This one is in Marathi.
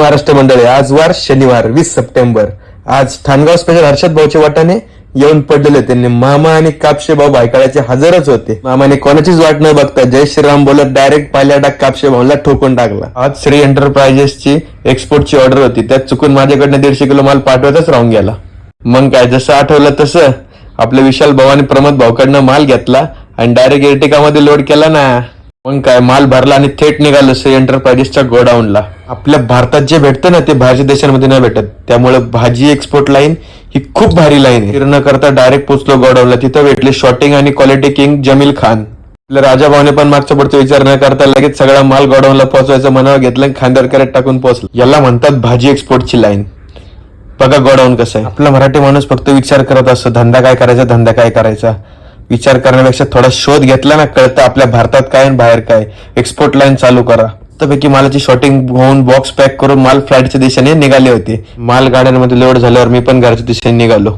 महाराष्ट्र मंडळी, आज वार शनिवार 20 सप्टेंबर. आज ठाणगाव स्पेशल हर्षद भाऊचे वाटाने येऊन पडलेले. त्यांनी मामा आणि कापशे भाऊ भायकाळ्याचे हजरच होते. मामाने कोणाचीच वाट न बघता जय श्रीराम बोलत डायरेक्ट पहिल्या डाक कापशे भाऊला ठोकून टाकला. आज श्री एंटरप्राइजेसची एक्सपोर्टची ऑर्डर होती, त्यात चुकून माझ्याकडनं 150 किलो माल पाठवतच राहून गेला. मग काय, जसं आठवलं तसं आपल्या विशाल भाऊ आणि प्रमोद भाऊकडनं माल घेतला आणि डायरेक्ट एर्टिकामध्ये लोड केला ना. मग काय, माल भरला आणि थेट निघालो श्री एंटरप्राइजेसच्या गोडाऊनला. आपल्या भारतात जे भेटतं ना ते बाहेरच्या देशांमध्ये न भेटत, त्यामुळे भाजी एक्सपोर्ट लाईन ही खूप भारी लाईन आहे. न करता डायरेक्ट पोचलो गोडाऊनला. तिथं भेटले शॉटिंग आणि क्वालिटी किंग जमील खान. आपल्या राजा भाऊने पण मागचा पुढचा विचार न करता लगेच सगळा माल गोडाऊनला पोहोचवायचं मनावर घेतलं आणि खांद्यावर कॅरेट टाकून पोहोचलं. याला म्हणतात भाजी एक्सपोर्टची लाईन. बघा गोडाऊन कसं आहे. आपला मराठी माणूस फक्त विचार करत असतो, धंदा काय करायचा, धंदा काय करायचा. विचार करण्यापेक्षा थोडा शोध घेतला ना, कळतं आपल्या भारतात काय आणि बाहेर काय. एक्सपोर्ट लाईन चालू करा. त्यापैकी मालाची शॉटिंग होऊन बॉक्स पॅक करून माल फ्लाईटच्या दिशेने निघाले होते. माल गाड्यांमध्ये लोड झाल्यावर मी पण घरच्या दिशेने निघालो.